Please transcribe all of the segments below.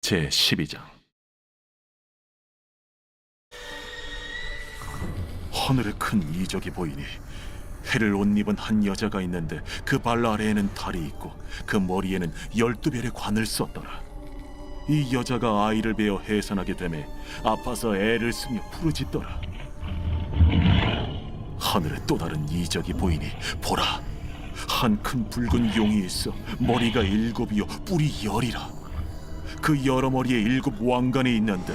제12장. 하늘에 큰 이적이 보이니 해를 옷 입은 한 여자가 있는데 그 발 아래에는 달이 있고 그 머리에는 12별의 관을 썼더라. 이 여자가 아이를 베어 해산하게 되매 아파서 애를 쓰며 부르짖더라. 하늘에 또 다른 이적이 보이니 보라, 한 큰 붉은 용이 있어 머리가 7이요 뿔이 10이라. 그 여러 머리에 7 왕관이 있는데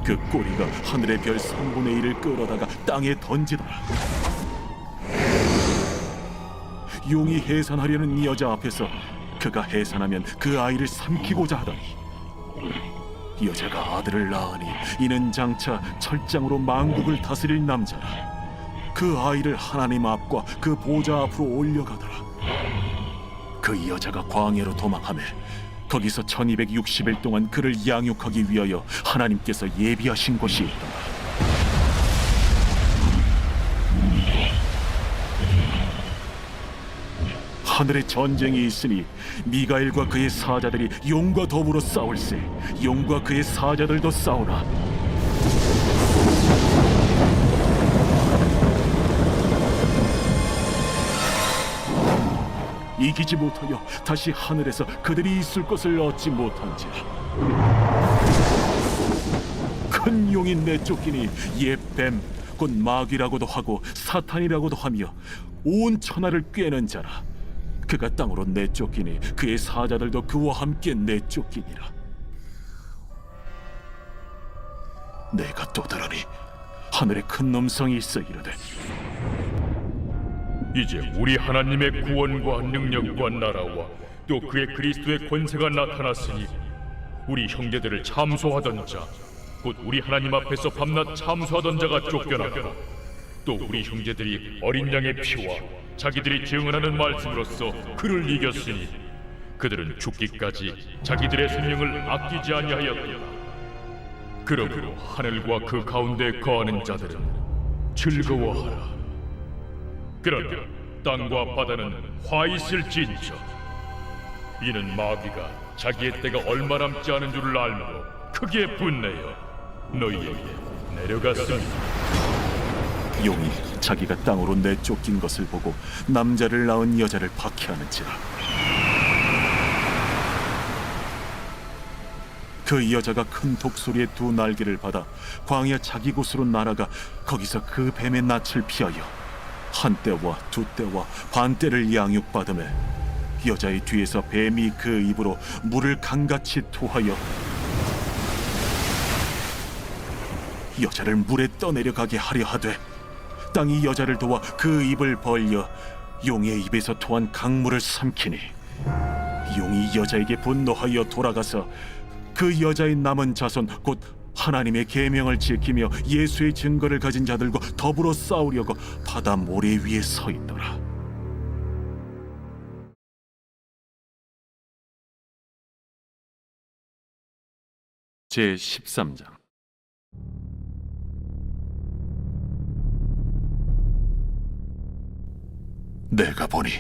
그 꼬리가 하늘의 별 3분의 1을 끌어다가 땅에 던지더라. 용이 해산하려는 이 여자 앞에서 그가 해산하면 그 아이를 삼키고자 하더니 여자가 아들을 낳으니 이는 장차 철장으로 만국을 다스릴 남자라. 그 아이를 하나님 앞과 그 보좌 앞으로 올려가더라. 그 여자가 광야로 도망하며 거기서 1260일 동안 그를 양육하기 위하여 하나님께서 예비하신 곳이 있더라. 하늘에 전쟁이 있으니 미가엘과 그의 사자들이 용과 더불어 싸울세. 용과 그의 사자들도 싸우나 이기지 못하여 다시 하늘에서 그들이 있을 것을 얻지 못한지라. 큰 용이 내쫓기니 옛 뱀 곧 마귀라고도 하고 사탄이라고도 하며 온 천하를 꿰는 자라. 그가 땅으로 내쫓기니 그의 사자들도 그와 함께 내쫓기니라. 내가 또 들으니 하늘에 큰 음성이 있어 이르되, 이제 우리 하나님의 구원과 능력과 나라와 또 그의 그리스도의 권세가 나타났으니 우리 형제들을 참소하던 자, 곧 우리 하나님 앞에서 밤낮 참소하던 자가 쫓겨나고 또 우리 형제들이 어린 양의 피와 자기들이 증언하는 말씀으로써 그를 이겼으니 그들은 죽기까지 자기들의 생명을 아끼지 아니하였도다. 그러므로 하늘과 그 가운데 거하는 자들은 즐거워하라. 그러나 땅과 바다는 화 있을진저. 이는 마귀가 자기의 때가 얼마 남지 않은 줄을 알므로 크게 분내어 너희에게 내려갔습니다. 용이 자기가 땅으로 내쫓긴 것을 보고 남자를 낳은 여자를 박해하는지라. 그 여자가 큰 독소리의 2 날개를 받아 광야 자기 곳으로 날아가 거기서 그 뱀의 낯을 피하여 한 때와 2 때와 반 때를 양육받으며 여자의 뒤에서 뱀이 그 입으로 물을 강같이 토하여 여자를 물에 떠내려가게 하려 하되 땅이 여자를 도와 그 입을 벌려 용의 입에서 토한 강물을 삼키니 용이 여자에게 분노하여 돌아가서 그 여자의 남은 자손 곧 하나님의 계명을 지키며 예수의 증거를 가진 자들과 더불어 싸우려고 바다 모래 위에 서 있더라. 제13장. 내가 보니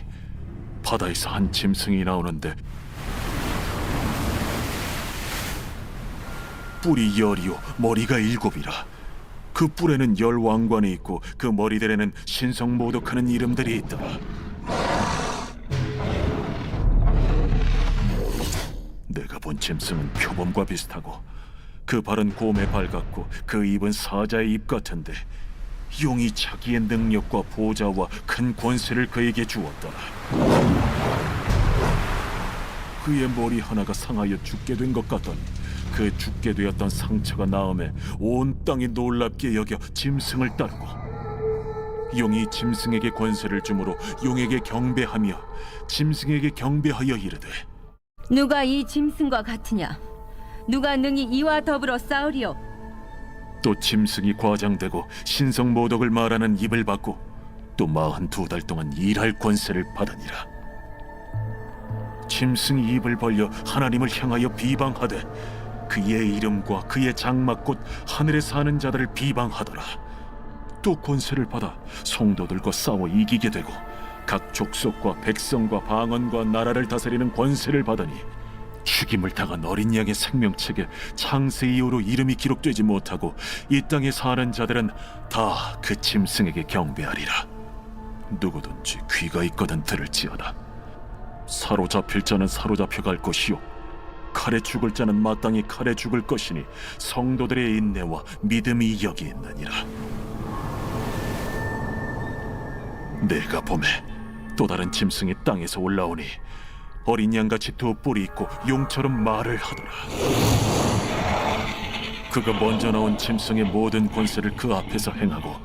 바다에서 한 짐승이 나오는데 뿔이 10이요 머리가 7이라. 그 뿔에는 10 왕관이 있고 그 머리들에는 신성모독하는 이름들이 있더라. 내가 본 짐승은 표범과 비슷하고 그 발은 곰의 발 같고 그 입은 사자의 입 같은데 용이 자기의 능력과 보좌와 큰 권세를 그에게 주었더라. 그의 머리 하나가 상하여 죽게 된 것 같더니 그 죽게 되었던 상처가 나음에 온 땅이 놀랍게 여겨 짐승을 따르고 용이 짐승에게 권세를 주므로 용에게 경배하며 짐승에게 경배하여 이르되, 누가 이 짐승과 같으냐? 누가 능히 이와 더불어 싸우리요? 또 짐승이 과장되고 신성모독을 말하는 입을 받고 또 42달 동안 일할 권세를 받으니라. 짐승이 입을 벌려 하나님을 향하여 비방하되 그의 이름과 그의 장막 곧 하늘에 사는 자들을 비방하더라. 또 권세를 받아 성도들과 싸워 이기게 되고 각 족속과 백성과 방언과 나라를 다스리는 권세를 받으니 죽임을 당한 어린 양의 생명책에 창세 이후로 이름이 기록되지 못하고 이 땅에 사는 자들은 다 그 짐승에게 경배하리라. 누구든지 귀가 있거든 들을지어다. 사로잡힐 자는 사로잡혀갈 것이요 칼에 죽을 자는 마땅히 칼에 죽을 것이니 성도들의 인내와 믿음이 여기 있느니라. 내가 보매 또 다른 짐승이 땅에서 올라오니 어린 양같이 두 뿔이 있고 용처럼 말을 하더라. 그가 먼저 나온 짐승의 모든 권세를 그 앞에서 행하고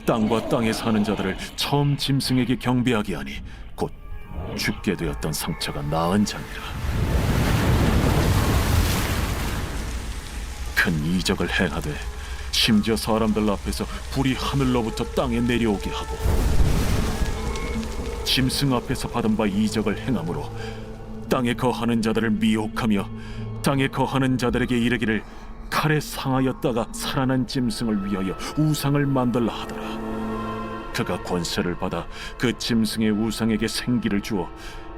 땅과 땅에 사는 자들을 처음 짐승에게 경배하게 하니 곧 죽게 되었던 상처가 나은 자니라. 큰 이적을 행하되 심지어 사람들 앞에서 불이 하늘로부터 땅에 내려오게 하고 짐승 앞에서 받은 바 이적을 행함으로 땅에 거하는 자들을 미혹하며 땅에 거하는 자들에게 이르기를 칼에 상하였다가 살아난 짐승을 위하여 우상을 만들라 하더라. 그가 권세를 받아 그 짐승의 우상에게 생기를 주어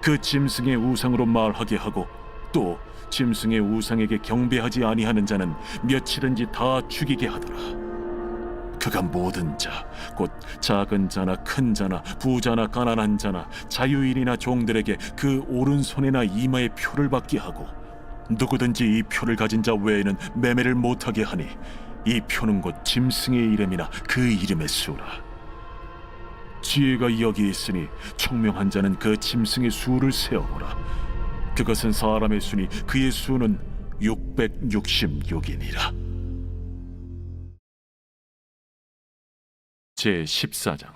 그 짐승의 우상으로 말하게 하고 또 짐승의 우상에게 경배하지 아니하는 자는 며칠든지 다 죽이게 하더라. 그가 모든 자, 곧 작은 자나 큰 자나 부자나 가난한 자나 자유인이나 종들에게 그 오른손이나 이마에 표를 받게 하고 누구든지 이 표를 가진 자 외에는 매매를 못하게 하니 이 표는 곧 짐승의 이름이나 그 이름의 수라. 지혜가 여기 있으니 총명한 자는 그 짐승의 수를 세어보라. 그것은 사람의 수니 그의 수는 666이니라. 제14장.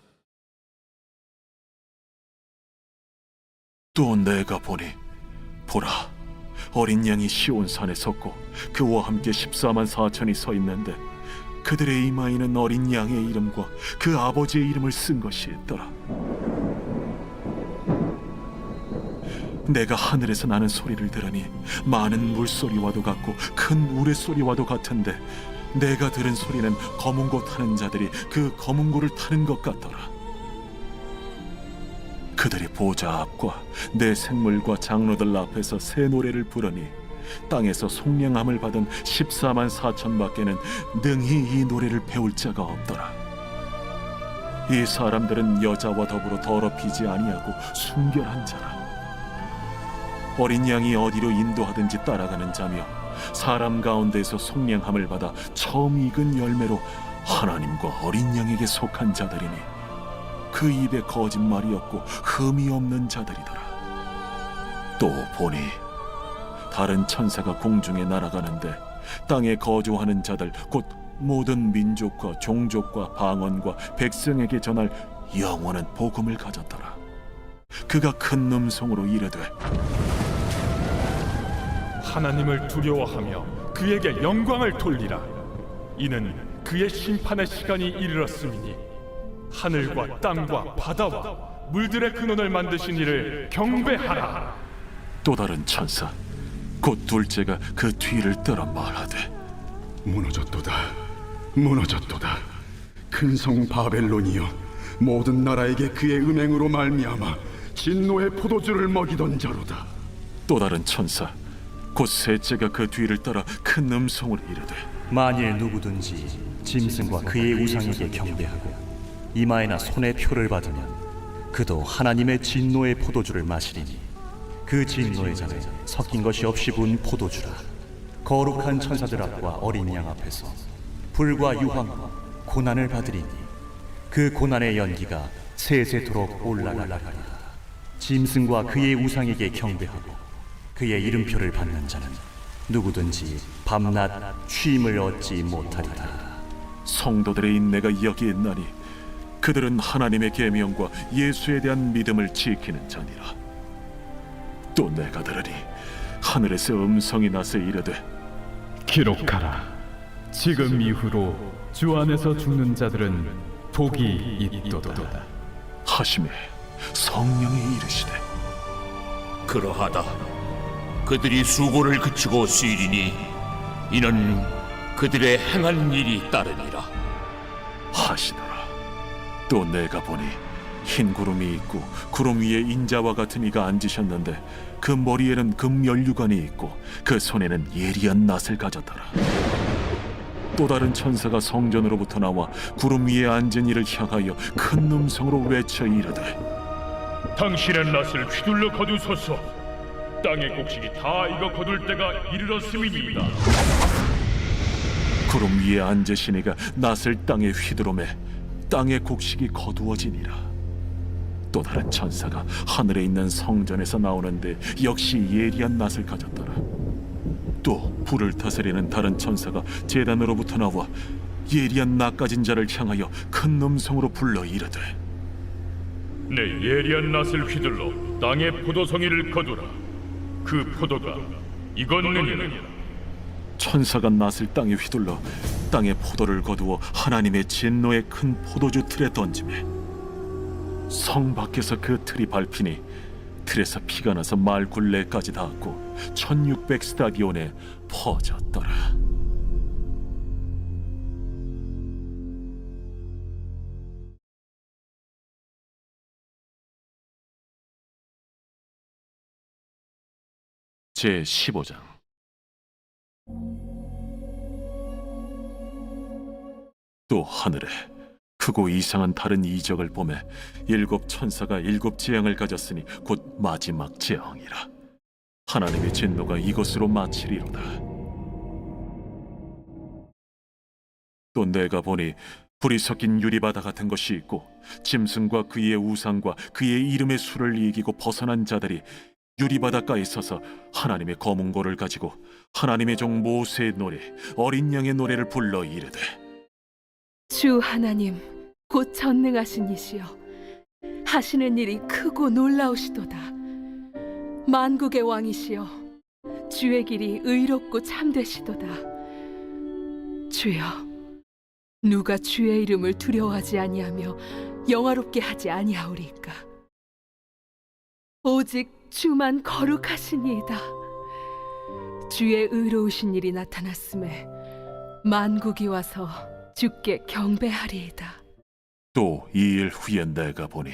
또 내가 보니 보라 어린 양이 시온산에 섰고 그와 함께 14만 4천이 서 있는데 그들의 이마에는 어린 양의 이름과 그 아버지의 이름을 쓴 것이 있더라. 내가 하늘에서 나는 소리를 들으니 많은 물소리와도 같고 큰 우레소리와도 같은데 내가 들은 소리는 검은고 타는 자들이 그 검은고를 타는 것 같더라. 그들이 보좌 앞과 내 생물과 장로들 앞에서 새 노래를 부르니 땅에서 속량함을 받은 14만 4천 밖에는 능히 이 노래를 배울 자가 없더라. 이 사람들은 여자와 더불어 더럽히지 아니하고 순결한 자라. 어린 양이 어디로 인도하든지 따라가는 자며 사람 가운데에서 속량함을 받아 처음 익은 열매로 하나님과 어린 양에게 속한 자들이니 그 입에 거짓말이 없고 흠이 없는 자들이더라. 또 보니 다른 천사가 공중에 날아가는데 땅에 거주하는 자들 곧 모든 민족과 종족과 방언과 백성에게 전할 영원한 복음을 가졌더라. 그가 큰 음성으로 이르되 하나님을 두려워하며 그에게 영광을 돌리라. 이는 그의 심판의 시간이 이르렀음이니 하늘과 땅과 바다와 물들의 근원을 만드신 이를 경배하라. 또 다른 천사 곧 둘째가 그 뒤를 따라 말하되 무너졌도다 무너졌도다 큰 성 바벨론이여 모든 나라에게 그의 음행으로 말미암아 진노의 포도주를 먹이던 자로다. 또 다른 천사 곧 셋째가 그 뒤를 따라 큰 음성으로 이르되 만일 누구든지 짐승과 그의 우상에게 경배하고 이마에나 손에 표를 받으면 그도 하나님의 진노의 포도주를 마시리니 그 진노의 잔에 섞인 것이 없이 부은 포도주라. 거룩한 천사들 앞과 어린 양 앞에서 불과 유황과 고난을 받으리니 그 고난의 연기가 세세토록 올라가리라. 짐승과 그의 우상에게 경배하고 그의 이름표를 받는 자는 누구든지 밤낮 쉼을 얻지 못하리라. 성도들의 인내가 여기 있나니 그들은 하나님의 계명과 예수에 대한 믿음을 지키는 자니라. 또 내가 들으니 하늘에서 음성이 나서 이르되 기록하라. 지금 이후로 주 안에서 죽는 자들은 복이 있도다. 하심에 성령이 이르시되 그러하다. 그들이 수고를 그치고 쉬리니 이는 그들의 행한 일이 따르니라 하시더라. 또 내가 보니 흰 구름이 있고 구름 위에 인자와 같은 이가 앉으셨는데 그 머리에는 금면류관이 있고 그 손에는 예리한 낫을 가졌더라. 또 다른 천사가 성전으로부터 나와 구름 위에 앉은 이를 향하여 큰 음성으로 외쳐 이르되 당신의 낫을 휘둘러 거두소서. 땅의 곡식이 다 익어 거둘 때가 이르렀음이니이다. 구름 위에 앉으신 이가 낫을 땅에 휘두르매 땅의 곡식이 거두어지니라. 또 다른 천사가 하늘에 있는 성전에서 나오는데 역시 예리한 낫을 가졌더라. 또 불을 다스리는 다른 천사가 제단으로부터 나와 예리한 낫 가진 자를 향하여 큰 음성으로 불러 이르되 내 예리한 낫을 휘둘러 땅의 포도송이를 거두라. 그 포도가 익었느니라. 천사가 낫을 땅에 휘둘러 땅의 포도를 거두어 하나님의 진노의 큰 포도주 틀에 던지매 성 밖에서 그 틀이 밟히니 틀에서 피가 나서 말 굴레까지 닿았고 1600 스타디온에 퍼졌더라. 제 15장. 또 하늘에 크고 이상한 다른 이적을 보매 7 천사가 7 재앙을 가졌으니 곧 마지막 재앙이라. 하나님의 진노가 이것으로 마치리로다. 또 내가 보니 불이 섞인 유리바다 같은 것이 있고 짐승과 그의 우상과 그의 이름의 수를 이기고 벗어난 자들이 유리바닷가에 서서 하나님의 검은 고를 가지고 하나님의 종 모세의 노래 어린 양의 노래를 불러 이르되 주 하나님 곧 전능하신 이시여 하시는 일이 크고 놀라우시도다. 만국의 왕이시여 주의 길이 의롭고 참되시도다. 주여 누가 주의 이름을 두려워하지 아니하며 영화롭게 하지 아니하오리까. 오직 주만 거룩하시니이다. 주의 의로우신 일이 나타났음에 만국이 와서 주께 경배하리이다. 또 2일 후에 내가 보니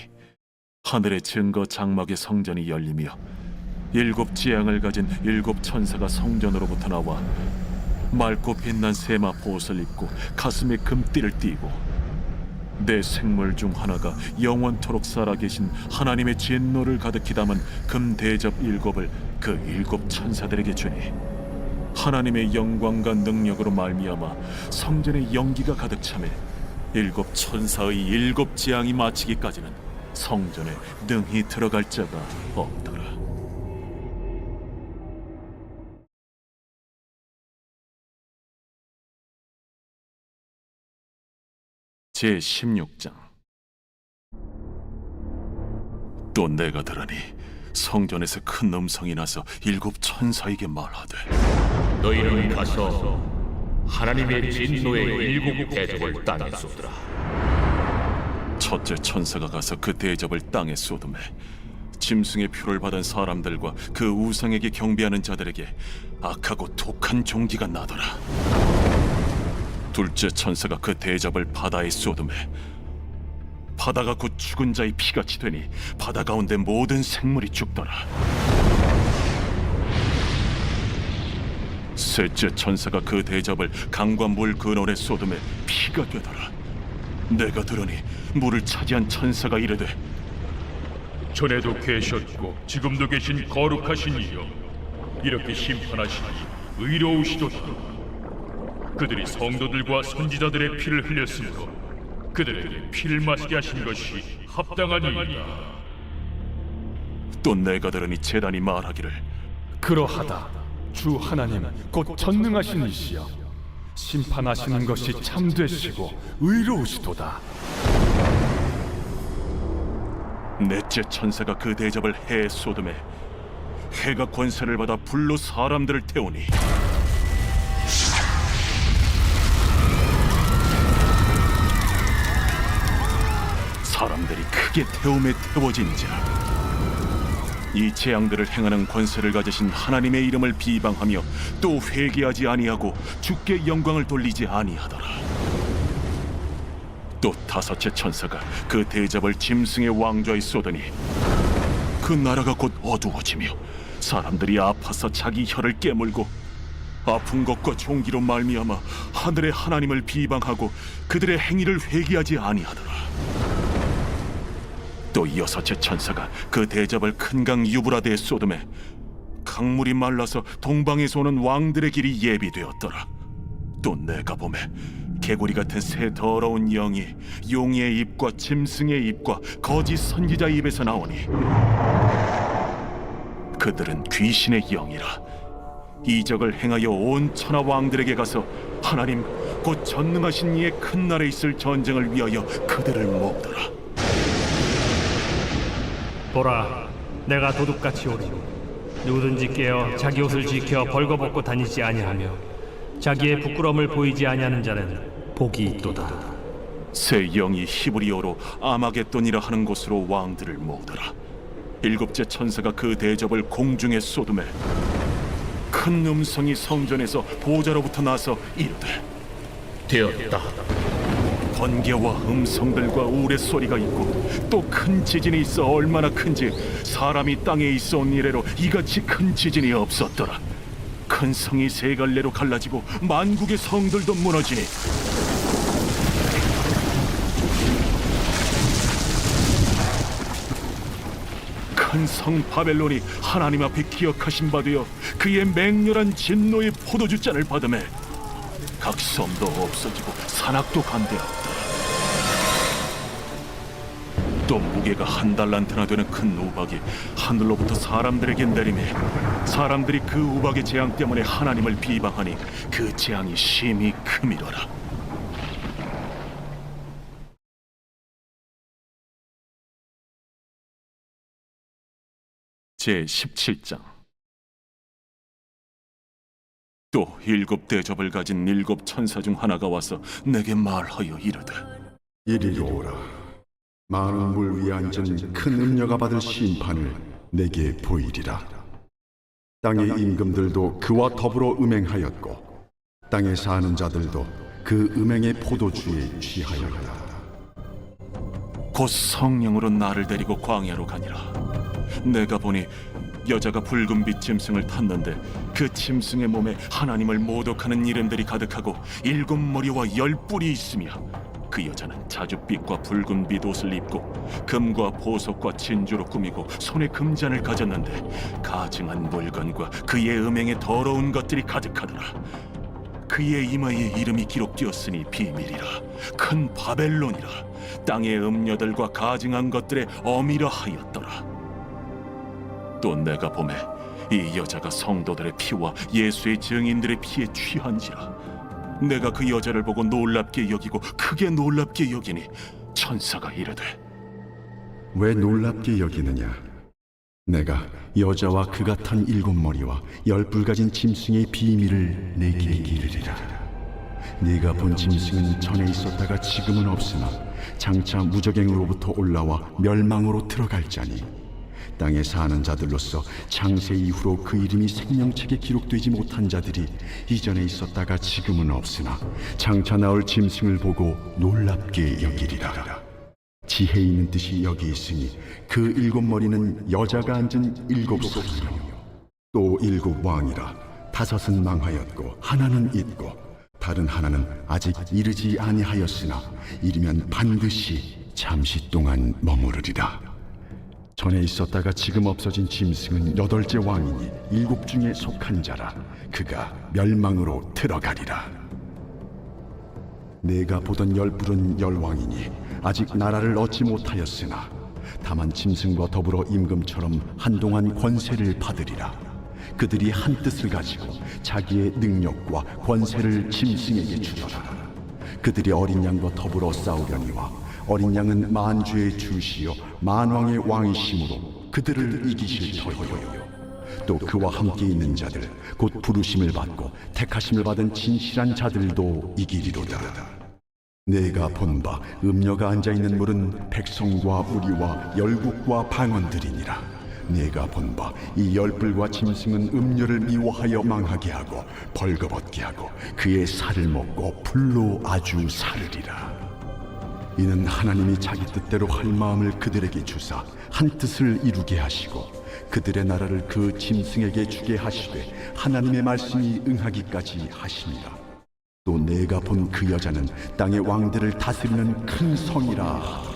하늘의 증거 장막의 성전이 열리며 7 재앙을 가진 7 천사가 성전으로부터 나와 맑고 빛난 세마포 옷을 입고 가슴에 금띠를 띠고 내 생물 중 하나가 영원토록 살아계신 하나님의 진노를 가득히 담은 금 대접 7을 그 7 천사들에게 주니 하나님의 영광과 능력으로 말미암아 성전에 연기가 가득 차매 7 천사의 7 재앙이 마치기까지는 성전에 능히 들어갈 자가 없더라. 제 16장. 또 내가 들으니 성전에서 큰 음성이 나서 7 천사에게 말하되 너희는 가서 하나님의 진노의 7 대접을 땅에 쏟으라. 첫째 천사가 가서 그 대접을 땅에 쏟음에 짐승의 표를 받은 사람들과 그 우상에게 경배하는 자들에게 악하고 독한 종기가 나더라. 둘째 천사가 그 대접을 바다에 쏟음에 바다가 곧 죽은 자의 피같이 되니 바다 가운데 모든 생물이 죽더라. 셋째 천사가 그 대접을 강과 물 근원에 쏟음에 피가 되더라. 내가 들으니 물을 차지한 천사가 이르되 전에도 계셨고 지금도 계신 거룩하신 이여 이렇게 심판하시니 의로우시도다. 그들이 성도들과 선지자들의 피를 흘렸으므로 그들에게 피를 마시게 하신 것이 합당하니이다. 또 내가 들으니 제단이 말하기를 그러하다. 주 하나님 곧 전능하신 이시여 심판하시는 것이 참되시고 의로우시도다. 넷째 천사가 그 대접을 해에 쏟음에 해가 권세를 받아 불로 사람들을 태우니 사람들이 크게 태움에 태워진지라. 이 재앙들을 행하는 권세를 가지신 하나님의 이름을 비방하며 또 회개하지 아니하고 주께 영광을 돌리지 아니하더라. 또 또 다섯째 천사가 그 대접을 짐승의 왕좌에 쏟으니 그 나라가 곧 어두워지며 사람들이 아파서 자기 혀를 깨물고 아픈 것과 종기로 말미암아 하늘의 하나님을 비방하고 그들의 행위를 회개하지 아니하더라. 또 여섯째 천사가 그 대접을 큰 강 유브라데에 쏟음에 강물이 말라서 동방에서 오는 왕들의 길이 예비되었더라. 또 내가 보매 개구리 같은 새 더러운 영이 용의 입과 짐승의 입과 거짓 선지자의 입에서 나오니 그들은 귀신의 영이라. 이적을 행하여 온 천하 왕들에게 가서 하나님 곧 전능하신 이의 큰 날에 있을 전쟁을 위하여 그들을 모으더라. 보라, 내가 도둑같이 오리니 누구든지 깨어 자기 옷을 지켜 벌거벗고 다니지 아니하며 자기의 부끄러움을 보이지 아니하는 자는 복이 있도다. 새 영이 히브리어로 아마겟돈이라 하는 곳으로 왕들을 모으더라. 일곱째 천사가 그 대접을 공중에 쏟음에 큰 음성이 성전에서 보좌로부터 나서 이르되 되었다. 번개와 음성들과 우레소리가 있고 또 큰 지진이 있어 얼마나 큰지 사람이 땅에 있어 온 이래로 이같이 큰 지진이 없었더라. 큰 성이 세 갈래로 갈라지고 만국의 성들도 무너지니 큰 성 바벨론이 하나님 앞에 기억하신 바 되어 그의 맹렬한 진노의 포도주 잔을 받음에 각 섬도 없어지고 산악도 간대하였다. 또 무게가 한 달란트나 되는 큰 우박이 하늘로부터 사람들에게 내리매 사람들이 그 우박의 재앙 때문에 하나님을 비방하니 그 재앙이 심히 크미러라. 제17장. 또 일곱 대접을 가진 일곱 천사 중 하나가 와서 내게 말하여 이르되 이리로 오라. 많은 물 위에 앉은 큰 음녀가 받을 심판을 내게 보이리라. 땅의 임금들도 그와 더불어 음행하였고 땅에 사는 자들도 그 음행의 포도주에 취하였다. 곧 성령으로 나를 데리고 광야로 가니라. 내가 보니 여자가 붉은 빛 짐승을 탔는데 그 짐승의 몸에 하나님을 모독하는 이름들이 가득하고 7머리와 10뿔이 있으며 그 여자는 자줏빛과 붉은 빛 옷을 입고 금과 보석과 진주로 꾸미고 손에 금잔을 가졌는데 가증한 물건과 그의 음행에 더러운 것들이 가득하더라. 그의 이마에 이름이 기록되었으니 비밀이라. 큰 바벨론이라. 땅의 음녀들과 가증한 것들의 어미라 하였더라. 또 내가 보매 이 여자가 성도들의 피와 예수의 증인들의 피에 취한지라. 내가 그 여자를 보고 놀랍게 여기고 크게 놀랍게 여기니 천사가 이르되 왜 놀랍게 여기느냐? 내가 여자와 그가 탄 7머리와 10뿔 가진 짐승의 비밀을 내게 이르리라. 네가 본 짐승은 전에 있었다가 지금은 없으나 장차 무적행으로부터 올라와 멸망으로 들어갈 자니 땅에 사는 자들로서 창세 이후로 그 이름이 생명책에 기록되지 못한 자들이 이전에 있었다가 지금은 없으나 장차 나올 짐승을 보고 놀랍게 여기리라. 지혜 있는 뜻이 여기 있으니 그 7머리는 여자가 앉은 7소이며 또 7왕이라. 5은 망하였고 하나는 있고 다른 하나는 아직 이르지 아니하였으나 이르면 반드시 잠시 동안 머무르리라. 전에 있었다가 지금 없어진 짐승은 8째 왕이니 7 중에 속한 자라. 그가 멸망으로 들어가리라. 내가 보던 10뿔은 10왕이니 아직 나라를 얻지 못하였으나 다만 짐승과 더불어 임금처럼 한동안 권세를 받으리라. 그들이 한 뜻을 가지고 자기의 능력과 권세를 짐승에게 주더라. 그들이 어린 양과 더불어 싸우려니와 어린 양은 만주의 주시요 만왕의 왕이심으로 그들을 이기실 터이요. 또 그와 함께 있는 자들 곧 부르심을 받고 택하심을 받은 진실한 자들도 이기리로다. 내가 본 바 음녀가 앉아있는 물은 백성과 무리와 열국과 방언들이니라. 내가 본 바 이 10뿔과 짐승은 음녀를 미워하여 망하게 하고 벌거벗게 하고 그의 살을 먹고 불로 아주 사르리라. 이는 하나님이 자기 뜻대로 할 마음을 그들에게 주사 한 뜻을 이루게 하시고 그들의 나라를 그 짐승에게 주게 하시되 하나님의 말씀이 응하기까지 하십니다. 또 내가 본 그 여자는 땅의 왕들을 다스리는 큰 성이라